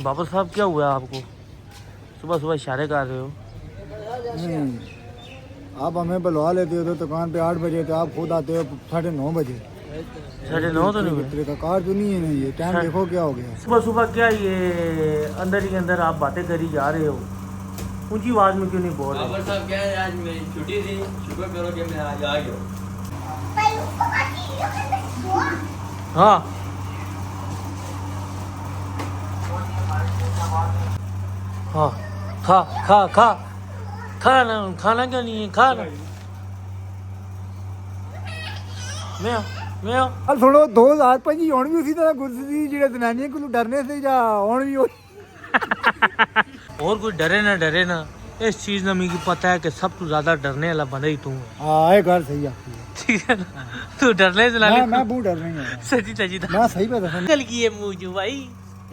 बाबर साहब क्या हुआ आपको? सुबह सुबह इशारे कर रहे हो। आप हमें बुलवा लेते हो तो दुकान पे 8 बजे, तो आप खुद आते हो 9:30 बजे। 9:30 तो नहीं हुए? तरीका कार तो नहीं है ना, ये टाइम देखो क्या हो गया। सुबह सुबह क्या ये अंदर ही अंदर आप बातें करी जा रहे हो, ऊंची आवाज में क्यों नहीं बोल रहे? बाबर साहब क्या है, आज मेरी छुट्टी थी, शुक्र करो कि मैं आज आ गया। हाँ हाँ, खा खा खा खाना खाना क्यों नहीं है? खाना मैं अब थोड़ा 2025 ਹੁਣ ਵੀ ਉਸੇ ਤਰ੍ਹਾਂ ਗੁਰਸੀ ਜਿਹੜੇ ਜਨਾਨੀਆਂ ਕੋਲ ਡਰਨੇ ਸੀ ਜਾਂ ਹੁਣ ਵੀ और कोई डरे ना, इस चीज में मुझे पता है कि सब तो ज्यादा डरने वाला बंदा ही तू है। हाँ ये ਗੱਲ सही आपकी है। ठीक है ना, तू डरने से लाले मैं बहुत डर रही हूँ। सची सची था। मैं सही बता निकल गई है मुंह जो भाई,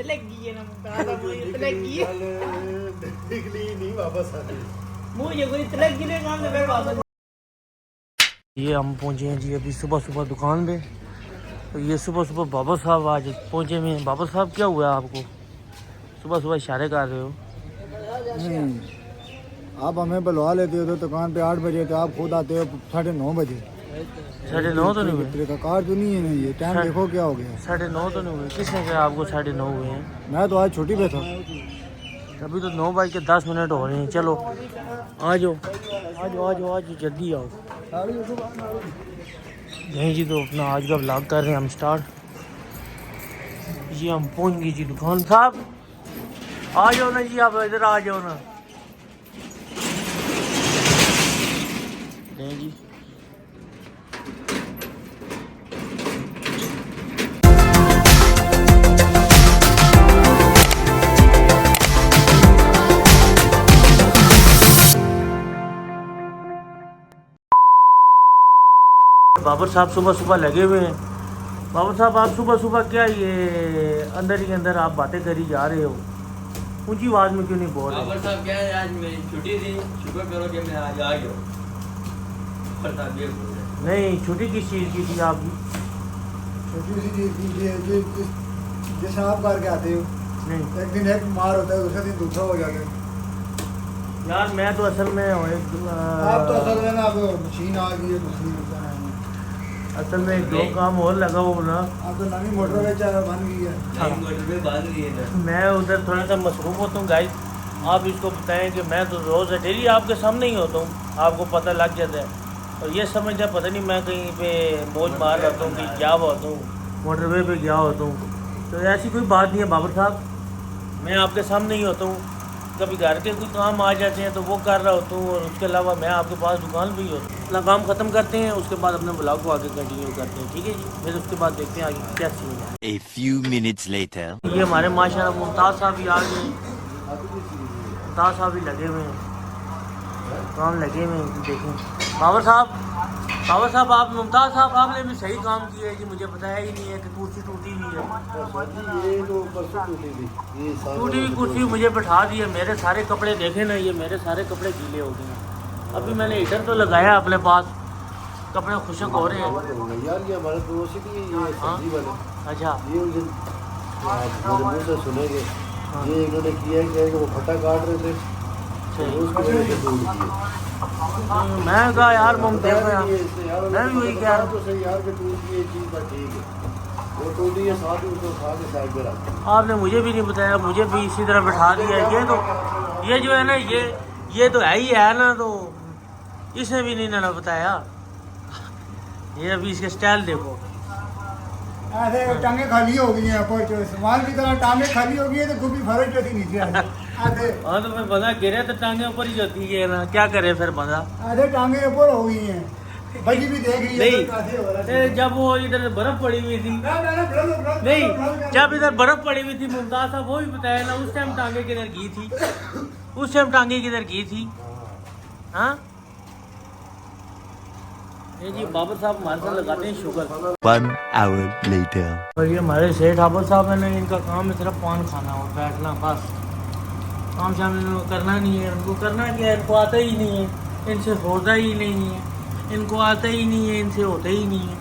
लगी है ना लगी है निकली नहीं वापस आती। मुंह ये कोई तलक गिरे काम से फिर वापस। ये हम पहुंचे हैं जी अभी सुबह सुबह दुकान पे। तो ये सुबह सुबह बाबर साहब आज पहुंचे हुए हैं। बाबर साहब क्या हुआ आपको? सुबह सुबह इशारे कर रहे हो। आप हमें बुलवा लेते हो तो दुकान पे 8 बजे, तो आप खुद आते हो 9:30 बजे। 9:30 तो नहीं हुए? तरीका कार तो नहीं है ना, ये टाइम देखो क्या हो गया। 9:30 तो नहीं हुए? किसने कहा आपको 9:30 हुए हैं? मैं तो आज छुट्टी पे था। अभी तो 9:10 हो रहे हैं। चलो आ जाओ आ जाओ आ जाओ आ जाओ, जल्दी आओ। नहीं जी, तो अपना आज का व्लॉग कर रहे हैं हम स्टार्ट। जी हम पहुंच गए जी दुकान। साहब आ जाओ ना जी, आप इधर आ जाओ ना। नहीं जी, बाबर साहब सुबह सुबह लगे हुए हैं। बाबर साहब आप सुबह सुबह क्या ये अंदर ही अंदर आप बातें करी जा रहे हो, ऊंची आवाज में क्यों नहीं बोल रहे? बाबर साहब क्या है, आज मेरी छुट्टी थी, शुक्र करो कि मैं आज आ गया। नहीं, छुट्टी किस चीज़ की थी आपकी? छोटी सी चीज जैसे आप करके आते हो, नहीं एक दिन एक बीमार होता है, दूसरे दिन दूसरा हो जाता है। यार, मैं तो असल में आप तो असल में ना अब मशीन आ गई है दूसरी, असल में दो काम और लगा हुआ ना। आप तो नवी मोटर बन गई है। बांध रही है ना। मैं उधर थोड़ा सा मसरूफ होता हूँ गाइस। आप इसको बताएं कि मैं तो रोज़ डेली आपके सामने ही होता हूँ, आपको पता लग जाता है। और ये समझ जाए पता नहीं मैं कहीं पे मौज मार रहता हूँ, कहीं क्या होता हूँ, मोटरवे पे गया होता हूँ। तो ऐसी कोई बात नहीं है बाबर साहब, मैं आपके सामने ही होता हूँ। कभी घर के कोई काम आ जाते हैं तो वो कर रहा होता हूँ, और उसके अलावा मैं आपके पास दुकान पे ही होता हूँ। अपना काम ख़त्म करते हैं, उसके बाद अपने ब्लॉग को आगे कंटिन्यू करते हैं। ठीक है जी, फिर उसके बाद देखते हैं आगे क्या सीन है। A few minutes later. ये हमारे माशाल्लाह मुमताज़ साहब भी आ गए हैं। मुमताज़ साहब भी लगे हुए हैं, काम लगे हुए हैं। देखें बाबर साहब आप मुमताज़ साहब आपने भी सही काम किया है जी। मुझे बताया ही नहीं है कि कुर्सी टूटी हुई है। ये तो परसों टूटी थी, ये टूटी हुई कुर्सी मुझे बैठा दी है। मेरे सारे कपड़े देखे ना, ये मेरे सारे कपड़े गीले हो गए हैं। अभी मैंने हीटर तो लगाया अपने पास, कपड़े खुशक हो रहे हैं यार। ये हमारे पड़ोसी भी ये सब्जी वाले, अच्छा ये मेरे मुंह से सुनेंगे, ये इन्होंने किया है कि वो खट्टा काट रहे थे, तो उसको वजह से टूट गई। मैं कहा यार मुमताज़ मैं भी वही कह रहा हूँ। तो सही यार कि टूट गई, ये चीज़ बात ठीक है, वो टूटी है, साथ ही उसको खा के साइड पे रख। आपने मुझे भी नहीं बताया, मुझे भी इसी तरह बैठा दिया। ये तो ये जो है ना, ये तो है ही है ना, तो इसने भी नहीं ना बताया। ये अभी इसके स्टाइल देखो, ऐसे टांगे खाली हो गई हैं, पर सामान की तरह टांगे खाली हो गई है, तो खूबी फर्क जैसी नीचे आ गई। हाँ तो मैं बंदा गिरे तो टांगे ऊपर ही जाती है ना, क्या करे फिर बंदा। ऐसे टांगे ऊपर हो गई हैं, बजी भी देख रही है नहीं, तो कैसे हो रहा है। जब वो इधर बर्फ पड़ी हुई थी, नहीं जब इधर बर्फ पड़ी हुई थी मुमताज़ साहब, वो भी बताया ना, उस टाइम टांगे किधर की थी, उस टाइम टांगे किधर की थी। हाँ ये जी बाबर साहब हमारे साथ लगाते हैं शुगर। 1 hour later. और ये हमारे सेठ बाबर साहब है ना, इनका काम है सिर्फ पान खाना और बैठना, बस काम शाम इनको करना नहीं है। उनको करना क्या है, इनको आता ही नहीं है, इनसे होता ही नहीं है, इनको आता ही नहीं है, इनसे होता ही नहीं है।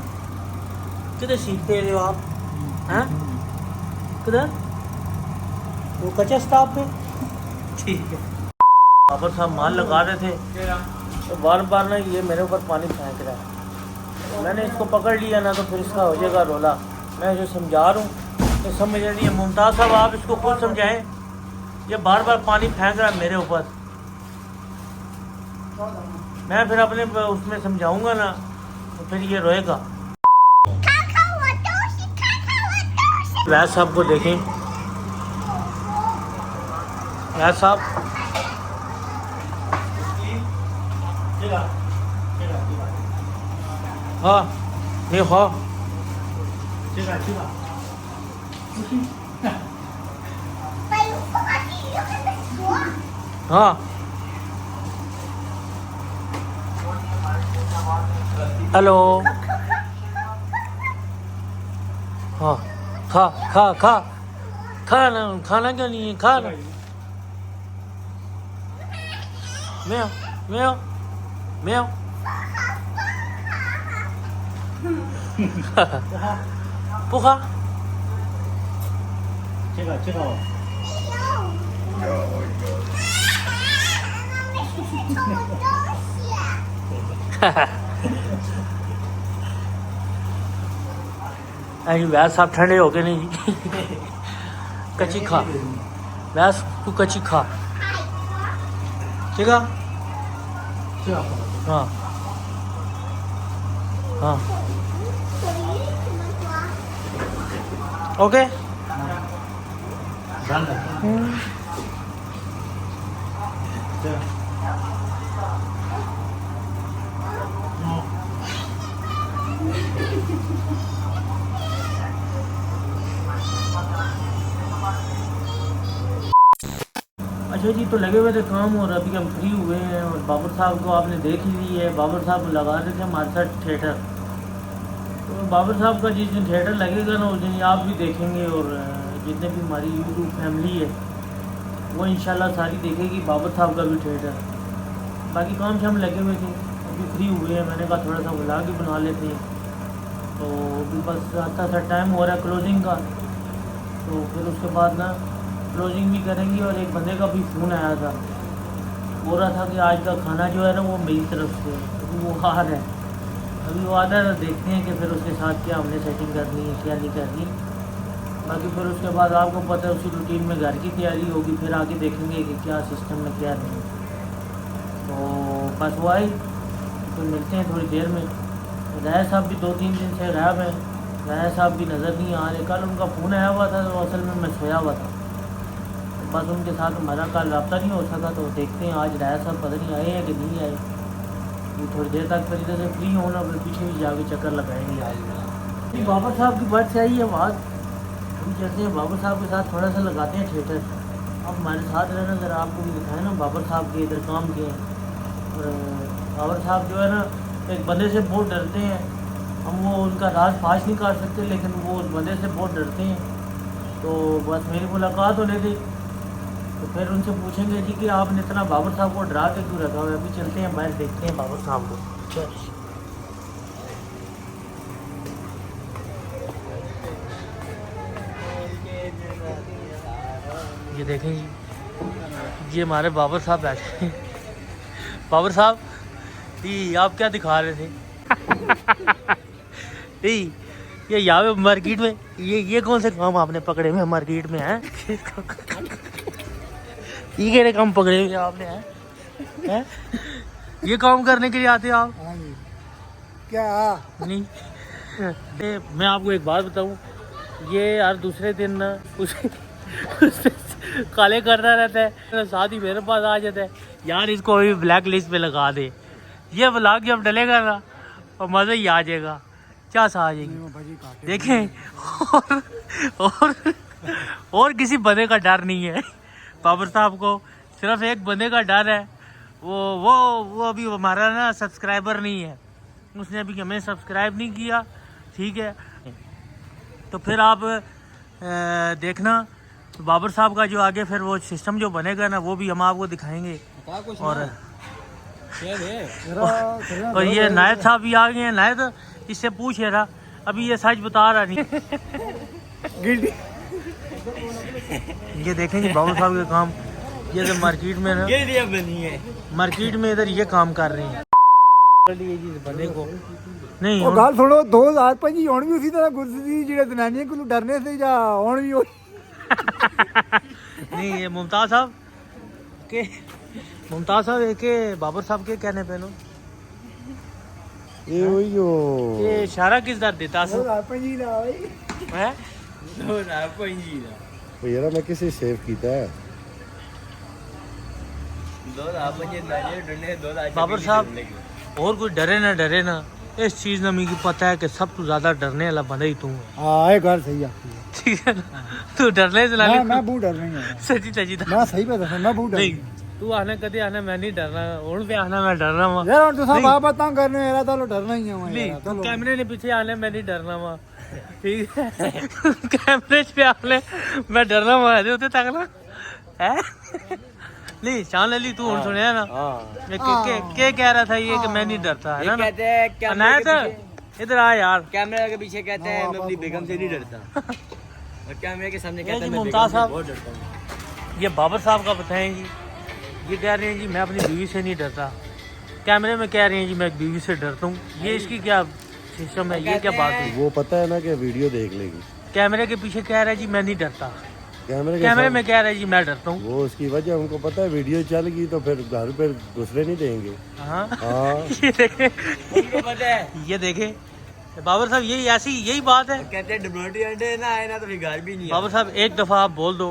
किधर सीखते रहे हो आप? हैं किधर वो कच्चे स्टाफ पे ठीक है। बाबर साहब माल लगा रहे थे तो बार बार ना ये मेरे ऊपर पानी फेंक रहा है। मैंने इसको पकड़ लिया ना तो फिर इसका हो जाएगा रोला। मैं इसे समझा रहा हूँ तो समझ रही है। मुमताज़ साहब आप इसको खुद समझाएं, ये बार बार पानी फेंक रहा है मेरे ऊपर। मैं फिर अपने उसमें समझाऊंगा ना तो फिर ये रोएगा। वैद साहब को देखें, वैद साहब हाँ ये हाँ हाँ हेलो हाँ खा खा खा खाना खाना क्यों नहीं है? खाना म्याऊ म्याऊ म्याऊ पुखा अरे वैद साहब ठंडे हो गए नहीं कच्ची खा वैद तू कच्ची खा ठीक है। हाँ हाँ ओके अच्छा जी, तो लगे हुए थे काम और अभी हम फ्री हुए हैं और बाबर साहब को आपने देख ही ली है। बाबर साहब लगा रहे थे हमारे साथ थिएटर। तो बाबर साहब का जिस दिन थिएटर लगेगा ना उस दिन आप भी देखेंगे और जितने भी हमारी यूट्यूब फैमिली है वो इंशाल्लाह सारी देखेगी बाबर साहब का भी थिएटर। बाकी काम से हम लगे हुए थे, अभी फ्री हुए हैं। मैंने कहा थोड़ा सा व्लॉग ही बना लेते हैं। तो अभी बस आता सा टाइम हो रहा है क्लोजिंग का, तो फिर उसके बाद ना क्लोजिंग भी करेंगे। और एक बंदे का भी फ़ोन आया था, बोल रहा था कि आज का खाना जो है ना वो मेरी तरफ से, अभी वो आ रहा है। अभी वो आता है तो देखते हैं कि फिर उसके साथ क्या हमने सेटिंग करनी है क्या नहीं करनी। बाकी फिर उसके बाद आपको पता है उसी रूटीन में घर की तैयारी होगी, फिर आके देखेंगे कि क्या सिस्टम में क्या नहीं। तो बस वो आई, तो मिलते हैं थोड़ी देर में। राय साहब भी 2-3 दिन से गायब हैं, राय साहब भी नज़र नहीं आ रहे। कल उनका फ़ोन आया हुआ था तो असल में मैं सोया हुआ था, बस उनके साथ हमारा कल रब्ता नहीं हो सका। तो देखते हैं आज राय साहब पता नहीं आए हैं कि नहीं आए। ये थोड़ी देर तक फिर इधर से फ्री होना, फिर पीछे भी जाके चक्कर लगाएंगे आज। बाबर साहब की बात से आई है बात, हम चलते हैं बाबर साहब के साथ थोड़ा सा लगाते हैं थिएटर। अब हमारे साथ रहना ज़रा, आपको भी दिखाएं ना बाबर साहब के इधर काम किए हैं। और बाबर साहब जो है ना एक बंदे से बहुत डरते हैं। हम वो उनका राज फाश नहीं कर सकते, लेकिन वो उस बंदे से बहुत डरते हैं। तो बस मेरी मुलाकात होने दी तो फिर उनसे पूछेंगे जी कि आपने इतना बाबर साहब को डरा के क्यों रखा हुआ है। अभी चलते हैं बाहर, देखते हैं बाबर साहब को। ये देखें जी, ये हमारे बाबर साहब बैठे हैं। बाबर साहब जी आप क्या दिखा रहे थे? ये यहाँ पे मार्केट में ये कौन से काम आपने पकड़े हुए मार्केट में हैं? ये केड़े काम पकड़े हुए आपने हैं? ये काम करने के लिए आते हो आप? क्या नहीं मैं आपको एक बात बताऊं, ये हर दूसरे दिन उसे काले करता रहता है, साथ ही मेरे पास आ जाता है यार इसको अभी ब्लैक लिस्ट पे लगा दे। ये ब्लॉग जब डलेगा ना और मज़ा ही आ जाएगा, क्या सा आ जाएगी। देखें और किसी बंदे का डर नहीं है बाबर साहब को, सिर्फ एक बंदे का डर है। वो अभी हमारा ना सब्सक्राइबर नहीं है, उसने अभी हमें सब्सक्राइब नहीं किया, ठीक है। तो फिर आप देखना बाबर साहब का जो आगे फिर वो सिस्टम जो बनेगा ना वो भी हम आपको दिखाएंगे। और ये नायद साहब भी आ गए हैं। नायद इससे पूछ रहा, अभी ये सच बता रहा नहीं। ये देखें जी बाबू साहब के काम, ये तो मार्केट में ना, ये लिए बनी है मार्केट में इधर ये काम कर रहे हैं लिए जी बंदे को नहीं ਉਹ ਗੱਲ ਸੁਣੋ 2000 ਭਾਜੀ ਹੁਣ ਵੀ ਉਸੇ ਤਰ੍ਹਾਂ ਗੁਰਸੀ ਜਿਹੜੇ ਜਨਾਨੀਆਂ ਕੋਲ ਡਰਨੇ ਸੀ ਜਾਂ ਹੁਣ ਵੀ ਉਹ नहीं ये मुमताज साहब के बाबर साहब के कहने पे नो ये वही जो ये इशारा किस दर देता सर 2000 ਭਾਜੀ ਦਾ ਓਏ है दो ना पंजी ना वो यार मैं किसी सेव कीता है दो ना पंजी ना ये डरने दो ना बाबर साहब और कोई डरे ना इस चीज ने मुझे पता है कि सब तो ज्यादा डरने वाला बंदा ही तू है ਹਾਂ ਇਹ ਗੱਲ ਸਹੀ ਆ ठीक है ना तू डरने से लाले ਮੈਂ ਬਹੁਤ ਡਰ ਰਹੀ ਹਾਂ सची सची था ਮੈਂ ਸਹੀ ਬਤਾ ਮੈਂ ਬਹੁਤ ਡਰ नहीं तू आना कदे आना मैं नहीं डरना और पे आना मैं डरना वा ਯਾਰ ਹੁਣ ਤੁਸੀਂ ਬਾਬਾ ਤੰਗ ਕਰਨੇ ਯਾਰ ਤਾਂ ਡਰਨਾ ਹੀ ਆ ਮੈਂ नहीं ਯਾਰ तू ਚਲੋ कैमरे ने पीछे आने मैं नहीं डरना वा ठीक है कैमरे पे आने मैं डरना वा दे उते तक ना है नहीं शान अली तू हुन सुनया ना हां मैं के कह रहा था ये कि मैं नहीं डरता है ये ना कहते हैं कैमरे अनायत के पीछे इधर आ यार कैमरे के पीछे कहते हैं मैं अपनी बेगम से नहीं डरता और कैमरे के सामने ये कहते जी हैं मैं मुमताज बेगम से साहब। बहुत डरता हूं ये बाबर साहब का बताएं जी ये कह रहे हैं जी मैं अपनी बीवी से नहीं डरता कैमरे में कह रहे हैं जी मैं बीवी से डरता हूँ ये इसकी क्या सिस्टम है ये क्या बात है वो पता है ना कि वीडियो देख लेगी कैमरे के पीछे कह रहा है जी मैं नहीं डरता कैमरे के कैमरे सामने- में कह रहा है जी मैं डरता हूँ वो उसकी वजह उनको पता है वीडियो चल गई तो फिर घर पे घुसने नहीं देंगे हाँ हाँ ये देखे उनको पता है ये देखे बाबर साहब यही बात है कहते हैं डब्ल्यूटी अंडे ना आए ना तो फिर घर भी नहीं बाबर साहब एक दफा आप बोल दो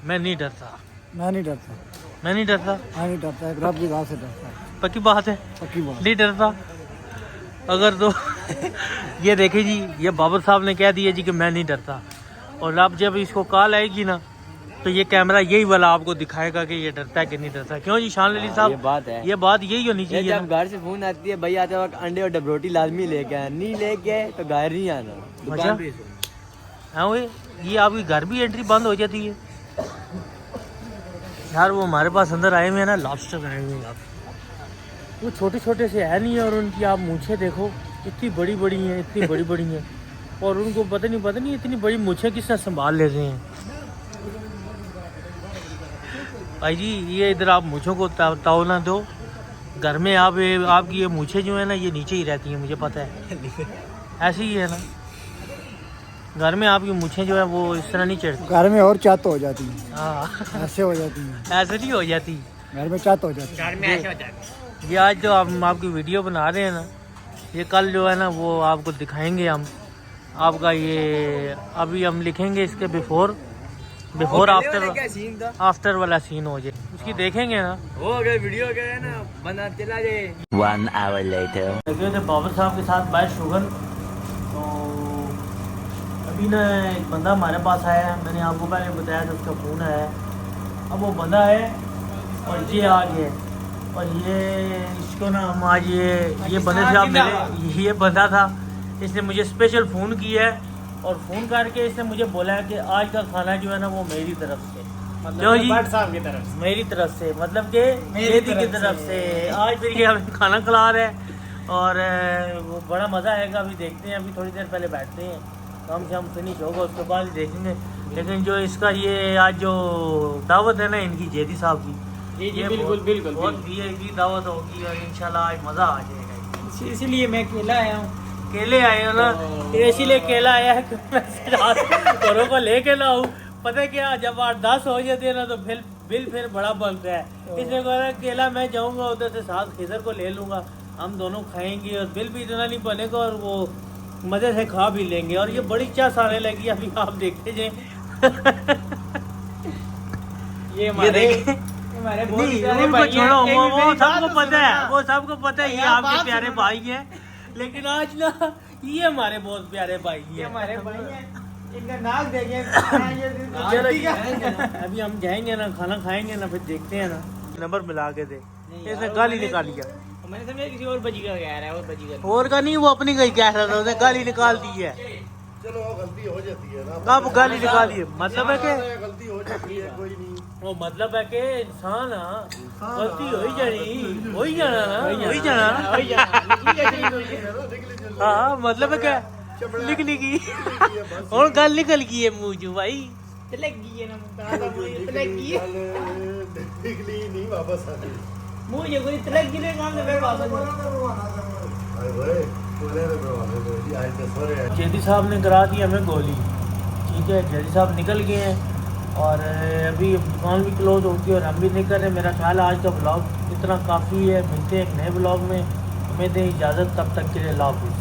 मैं नहीं डरता मैं नहीं डरता मैं नहीं डरता मैं नहीं डरता एक रब की राह से डरता पक्की बात है पक्की बात नहीं डरता अगर तो ये देखे जी ये बाबर साहब ने कह दिया जी कि मैं नहीं डरता और अब जब इसको कॉल आएगी ना तो ये कैमरा यही वाला आपको दिखाएगा कि ये डरता है कि नहीं डरता क्यों जी शान अली साहब ये बात है ये बात यही होनी ये चाहिए जब ना। घर से फोन आती है भाई आते वक्त अंडे और डबरोटी लाजमी लेके आए नहीं लेके आए तो घर नहीं आना अच्छा। दुकान पे सो। हाँ वो ये आपकी घर भी एंट्री बंद हो जाती है यार वो हमारे पास अंदर आए हुए हैं ना लॉबस्टर आए हुए हैं आप वो छोटे छोटे से है नहीं है और उनकी आप मूछें देखो इतनी बड़ी बड़ी हैं इतनी बड़ी बड़ी हैं और उनको पता नहीं इतनी बड़ी मूछें किससे संभाल लेते हैं भाई जी ये इधर आप मूछों को ताव ना दो घर में आपकी ये मूछें जो है ना ये नीचे ही रहती हैं मुझे पता है ऐसे ही है ना घर में आपकी मूछें जो है वो इस तरह नहीं चढ़ती घर में और चात हो जाती है हाँ ऐसे हो जाती है ऐसे नहीं हो जाती घर में चात हो जाती है घर में ऐसे हो जाता है ये आज जो हम आपकी वीडियो बना रहे हैं ना ये कल जो है ना वो आपको दिखाएंगे हम आपका ये अभी हम लिखेंगे इसके बिफोर आफ्टर वाला सीन हो जाए उसकी देखेंगे ना वो अगर वीडियो अगर है ना बना चला जाए 1 hour later. लगे थे बाबर साहब के साथ बाय शुगन तो अभी ना एक बंदा हमारे पास आया है मैंने आपको पहले बताया था उसका फ़ोन आया है अब वो बंदा है और ये आ गया और ये इसको ना हम आज ये बंदे से आप मिले ये बंदा था इसने मुझे स्पेशल फ़ोन किया है और फ़ोन करके इसने मुझे बोला है कि आज का खाना जो है ना वो मेरी तरफ से क्यों जी साहब की तरफ मेरी तरफ से मतलब कि मेरी की तरफ से आज फिर ये हमें खाना खिला रहे हैं और वो बड़ा मज़ा आएगा अभी देखते हैं अभी थोड़ी देर पहले बैठते हैं काम शाम फिनिश होगा उसके बाद देखेंगे लेकिन जो इसका ये आज जो दावत है ना इनकी जेदी साहब की ये बिल्कुल बहुत वीआईपी दावत होगी और इंशाल्लाह आज मज़ा आ जाएगा इसीलिए मैं अकेला आया हूँ केले आए हो ना इसीलिए केला आया है कि मैं घरों को लेके ना आऊँ पता है क्या जब 8-10 हो जाते हैं ना तो बिल फिर बड़ा बनता है इसलिए कह रहा केला मैं जाऊँगा उधर से साथ खिजर को ले लूँगा हम दोनों खाएंगे और बिल भी इतना नहीं बनेगा और वो मज़े से खा भी लेंगे और ये बड़ी चास आने लगी अभी आप देखते जाए ये हमारे उनको छोड़ो वो सबको पता है वो सबको पता है ये आपके प्यारे भाई हैं लेकिन आज ना ये हमारे बहुत प्यारे भाई हैं हमारे भाई हैं इनका नाक देखें अभी हम जाएंगे ना खाना खाएंगे ना फिर देखते हैं ना नंबर मिला के दे इसने गाली निकाल लिया मैंने समझा किसी और बजी का कह रहा है और बजी का और का नहीं वो अपनी गई कह रहा था उसने गाली निकाल दी है चलो गलती हो जाती है ना अब गाली निकाल दी है मतलब है कि गलती हो जाती है कोई नहीं वो मतलब है कि इंसान गलती हो ही जानी हो ही जाना ना हो ही जाना हाँ मतलब है क्या निकली की और गल निकल गई है मुँह चू भाई तलगी है ना मुंता मुझे तलगी है निकली नहीं वापस आ गई मुझे कोई तलगी ने काम में वापस अरे भाई बोले रे प्रवासी को जी आज तो सो रहे हैं जेडी साहब ने करा दी हमें गोली, ठीक है। जेडी साहब निकल गए हैं और अभी दुकान भी क्लोज होगी और हम भी नहीं कर रहे। मेरा ख्याल है आज का ब्लॉग इतना काफ़ी है। मिलते हैं एक नए ब्लॉग में, हमें दें इजाज़त, तब तक के लिए अल्लाह हाफ़िज़।